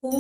Hi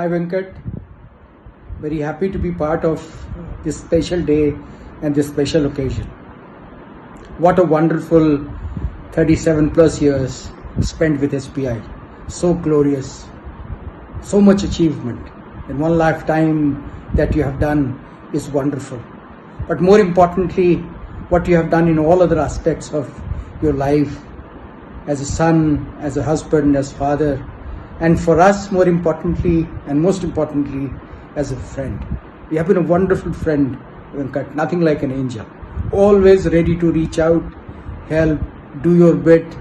Venkat, very happy to be part of this special day and this special occasion. What a wonderful 37 plus years spent with SBI. So glorious, so much achievement in one lifetime that you have done is wonderful. But more importantly, what you have done in all other aspects of your life as a son, as a husband, as father, and for us, more importantly and most importantly, as a friend. You have been a wonderful friend, Venkat, nothing like an angel. Always ready to reach out, help, do your bit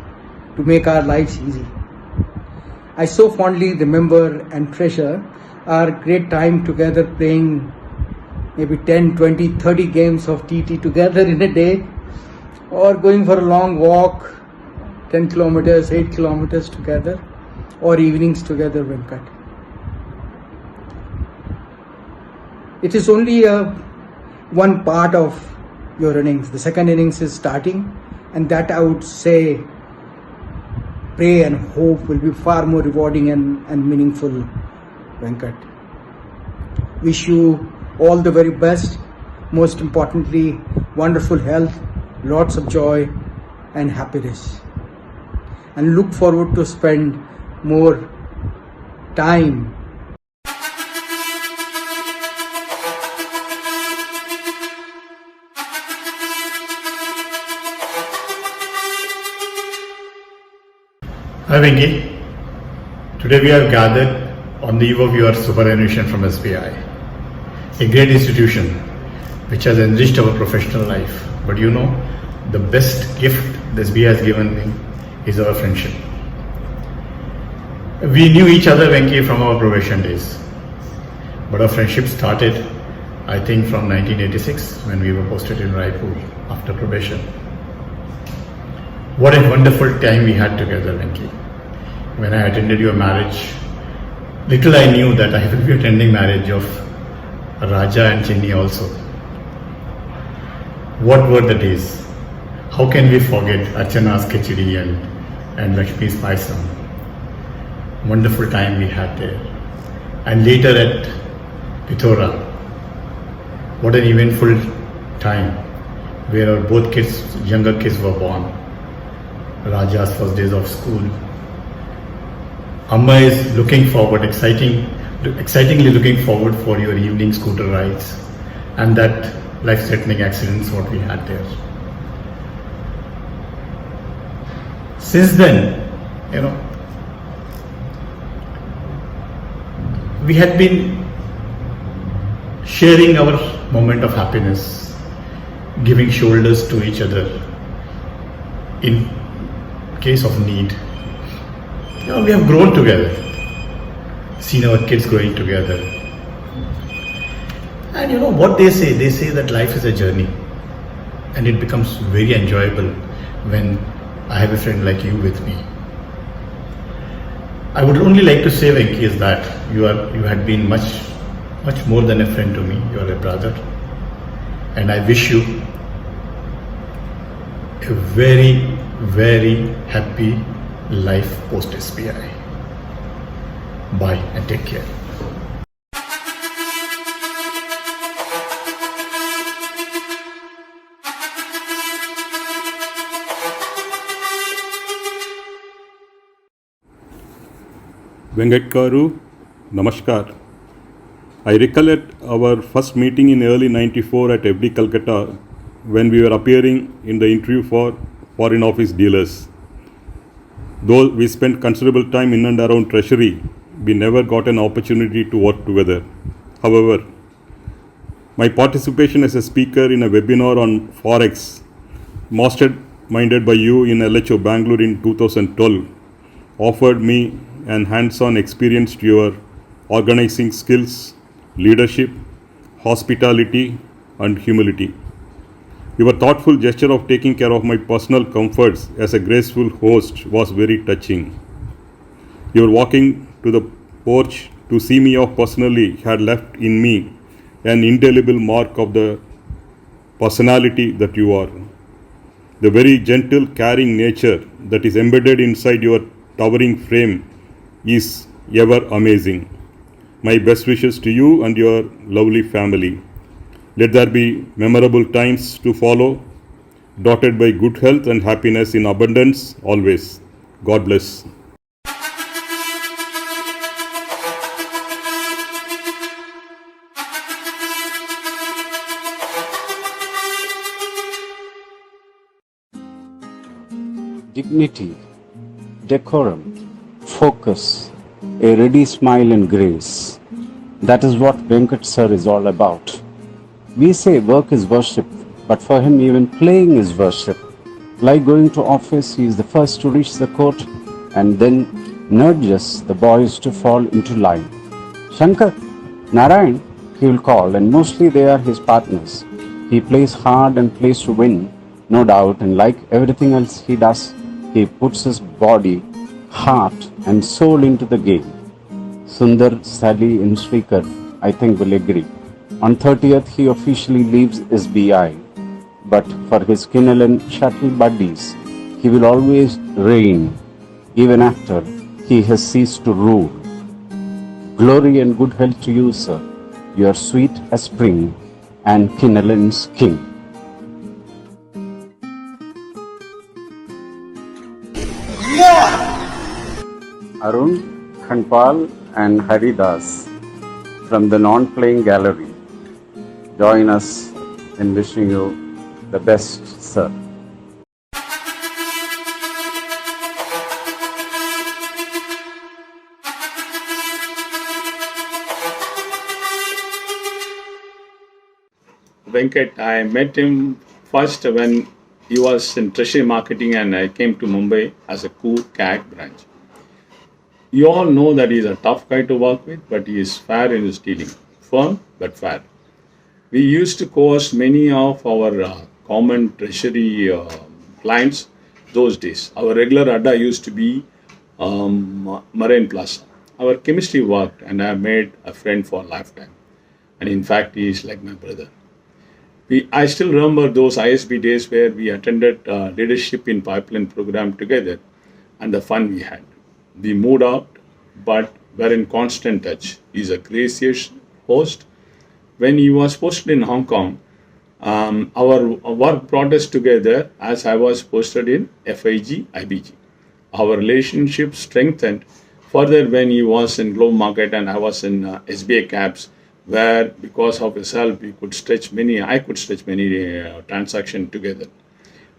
to make our lives easy. I so fondly remember and treasure our great time together playing maybe 10, 20, 30 games of TT together in a day, or going for a long walk, 10 kilometers, 8 kilometers together, or evenings together, Venkat. It is only one part of your innings. The second innings is starting, and that I would say, pray and hope will be far more rewarding and meaningful, Venkat. Wish you all the very best. Most importantly, wonderful health, lots of joy and happiness. And look forward to spend more time. Hi Venki, today we have gathered on the eve of your superannuation from SBI, a great institution which has enriched our professional life. But you know, the best gift the SBI has given me is our friendship. We knew each other, Venki, from our probation days, but our friendship started, I think, from 1986 when we were posted in Raipur after probation. What a wonderful time we had together, Venki. When I attended your marriage, little I knew that I will be attending marriage of Raja and Chinni also. What were the days? How can we forget Archana's Khichdi and Lakshmi's Paisam? Wonderful time we had there. And later at Pithora, what an eventful time where our both kids, younger kids were born. Raja's first days of school. Amma is looking forward, excitingly looking forward for your evening scooter rides and that life-threatening accidents what we had there. Since then, we had been sharing our moment of happiness giving shoulders to each other in case of need. We have grown together, seen our kids growing together. And you know what they say? They say that life is a journey, and it becomes very enjoyable when I have a friend like you with me. I would only like to say, Venki, is that you had been much more than a friend to me. You are a brother, and I wish you a very happy life post SBI. Bye and take care. Venkat Garu, Namaskar. I recollect our first meeting in early 94 at FD Calcutta when we were appearing in the interview for Foreign Office Dealers. Though we spent considerable time in and around Treasury, we never got an opportunity to work together. However, my participation as a speaker in a webinar on Forex, masterminded by you in LHO Bangalore in 2012, offered me an hands-on experience to your organizing skills, leadership, hospitality, and humility. Your thoughtful gesture of taking care of my personal comforts as a graceful host was very touching. Your walking to the porch to see me off personally had left in me an indelible mark of the personality that you are. The very gentle, caring nature that is embedded inside your towering frame is ever amazing. My best wishes to you and your lovely family. Let there be memorable times to follow, dotted by good health and happiness in abundance always. God bless. Dignity, decorum, focus, a ready smile and grace. That is what Venkat sir is all about. We say work is worship, but for him even playing is worship. Like going to office, he is the first to reach the court and then nudges the boys to fall into line. Shankar, Narayan, he will call, and mostly they are his partners. He plays hard and plays to win, no doubt, and like everything else he does, he puts his body, heart and soul into the game. Sundar, Sally and Srikar, I think, will agree. On 30th, he officially leaves SBI, but for his kennel and shuttle buddies, he will always reign, even after he has ceased to rule. Glory and good health to you, sir. You are sweet as spring and Kinnalin's king. Arun, Khanpal and Haridas from the non-playing gallery join us in wishing you the best, sir. Venkat, I met him first when he was in treasury marketing and I came to Mumbai as a CAG branch. You all know that he is a tough guy to work with, but he is fair in his dealing. Firm, but fair. We used to coerce many of our common treasury clients those days. Our regular Adda used to be Marine Plaza. Our chemistry worked and I made a friend for a lifetime. And in fact, he is like my brother. I still remember those ISB days where we attended leadership in pipeline program together and the fun we had. We moved out, but were in constant touch. He's a gracious host. When he was posted in Hong Kong, our work brought us together as I was posted in FIG, IBG. Our relationship strengthened further when he was in Global Market and I was in SBI Cabs, where because of his help, I could stretch many transactions together.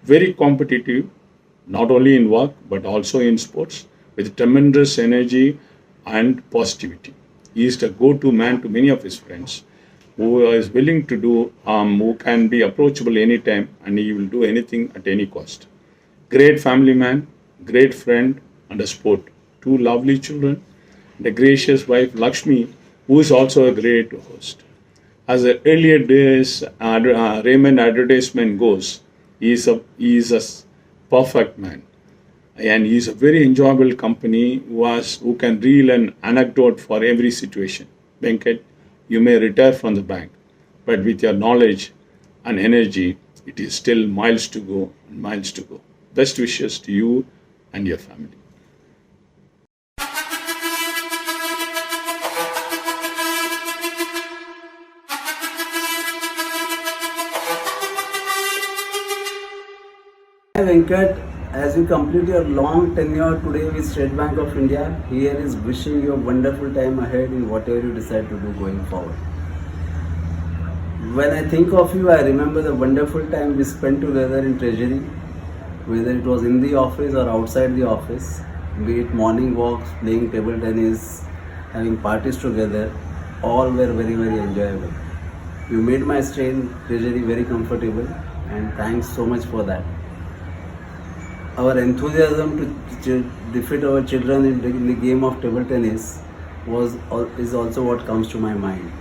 Very competitive, not only in work, but also in sports, with tremendous energy and positivity. He is the go-to man to many of his friends. who is willing to do, who can be approachable anytime, and he will do anything at any cost. Great family man, great friend, and a sport. Two lovely children, and a gracious wife, Lakshmi, who is also a great host. As the earlier days Raymond advertisement goes, he is a perfect man, and he is a very enjoyable company who can reel an anecdote for every situation. Venkat, you may retire from the bank, but with your knowledge and energy, it is still miles to go and miles to go. Best wishes to you and your family. Hi Venkat, as you complete your long tenure today with State Bank of India, here is wishing you a wonderful time ahead in whatever you decide to do going forward. When I think of you, I remember the wonderful time we spent together in Treasury, whether it was in the office or outside the office, be it morning walks, playing table tennis, having parties together, all were very, very enjoyable. You made my stay in Treasury very comfortable, and thanks so much for that. Our enthusiasm to defeat our children in the game of table tennis is also what comes to my mind.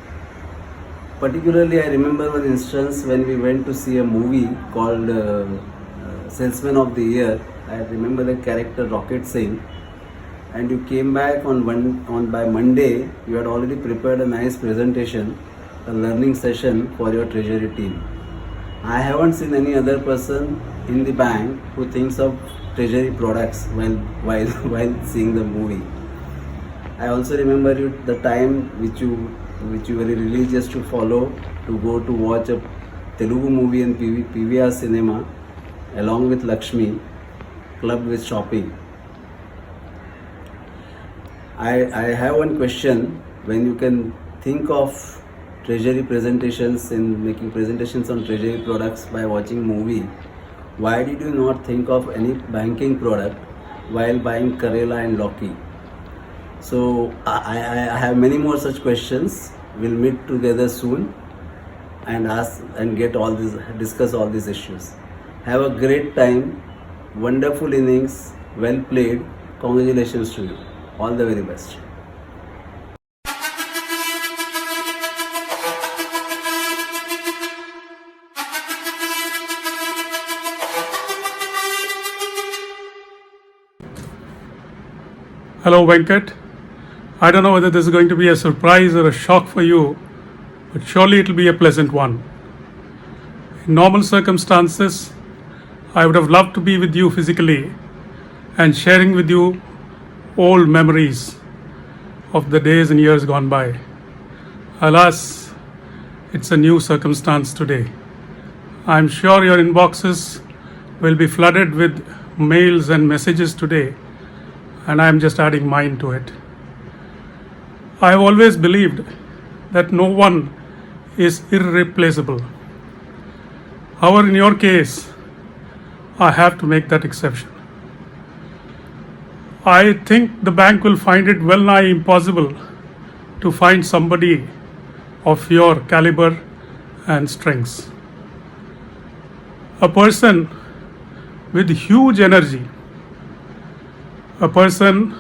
Particularly, I remember one instance when we went to see a movie called Salesman of the Year. I remember the character Rocket Singh, and you came back by Monday. You had already prepared a nice presentation, a learning session for your treasury team. I haven't seen any other person in the bank who thinks of treasury products while seeing the movie. I also remember the time which you were religious to follow to go to watch a Telugu movie in PVR cinema along with Lakshmi, clubbed with shopping. I have one question. When you can think of treasury presentations and making presentations on treasury products by watching movie, why did you not think of any banking product while buying Karela and Loki? So I have many more such questions. We'll meet together soon and discuss all these issues. Have a great time. Wonderful innings. Well played. Congratulations to you. All the very best. Hello, Venkat. I don't know whether this is going to be a surprise or a shock for you, but surely it will be a pleasant one. In normal circumstances, I would have loved to be with you physically and sharing with you old memories of the days and years gone by. Alas, it's a new circumstance today. I'm sure your inboxes will be flooded with mails and messages today, and I'm just adding mine to it. I have always believed that no one is irreplaceable. However, in your case, I have to make that exception. I think the bank will find it well nigh impossible to find somebody of your caliber and strengths. A person with huge energy, a person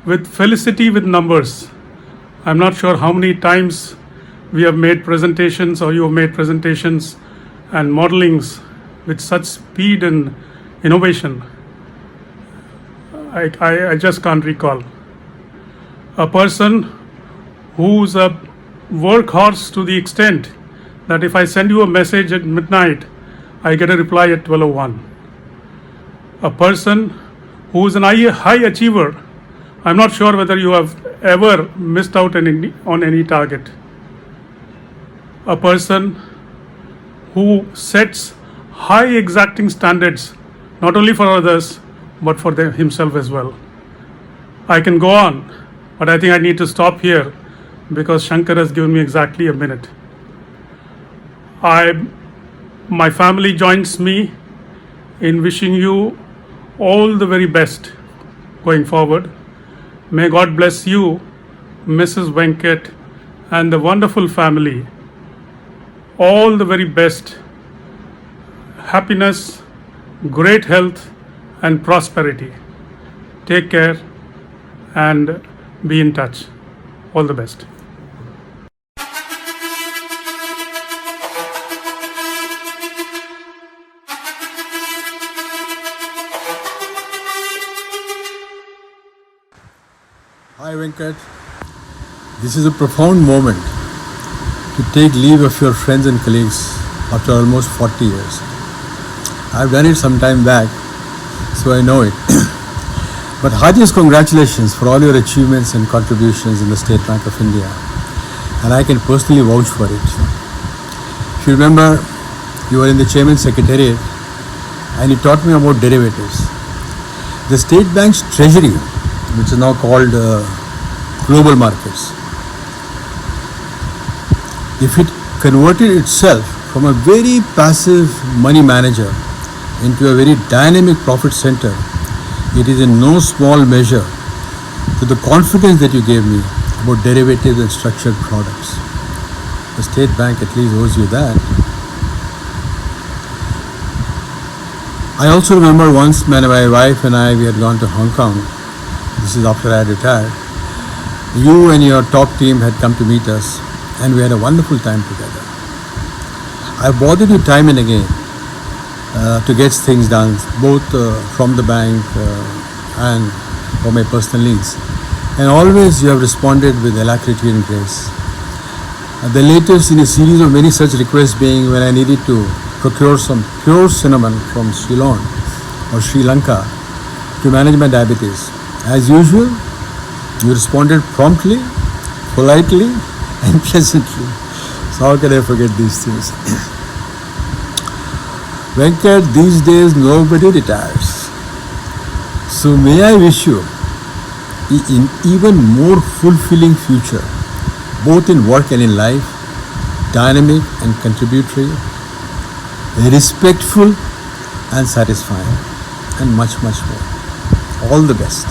with felicity with numbers. I'm not sure how many times we have made presentations or you have made presentations and modelings with such speed and innovation. I just can't recall. A person who's a workhorse to the extent that if I send you a message at midnight, I get a reply at 12:01. A person who is an high achiever. I'm not sure whether you have ever missed out on any target. A person who sets high exacting standards, not only for others, but for himself as well. I can go on, but I think I need to stop here because Shankar has given me exactly a minute. My family joins me in wishing you all the very best going forward. May God bless you, Mrs. Venkat, and the wonderful family all the very best, happiness, great health, and prosperity. Take care and be in touch. All the best. Hi Venkat, this is a profound moment to take leave of your friends and colleagues after almost 40 years. I've done it some time back, so I know it. But heartiest congratulations for all your achievements and contributions in the State Bank of India, and I can personally vouch for it. If you remember, you were in the Chairman's Secretariat and you taught me about derivatives. The State Bank's treasury, which is now called global markets, if it converted itself from a very passive money manager into a very dynamic profit center, it is in no small measure to the confidence that you gave me about derivatives and structured products. The State Bank at least owes you that. I also remember once when my wife and I, we had gone to Hong Kong. This is after I had retired. You and your top team had come to meet us and we had a wonderful time together. I bothered you time and again to get things done, both from the bank and for my personal needs. And always you have responded with alacrity and grace. The latest in a series of many such requests being when I needed to procure some pure cinnamon from Ceylon or Sri Lanka to manage my diabetes. As usual, you responded promptly, politely, and pleasantly. So how can I forget these things? Venkat, these days nobody retires. So may I wish you an even more fulfilling future, both in work and in life, dynamic and contributory, respectful and satisfying, and much, much more. All the best.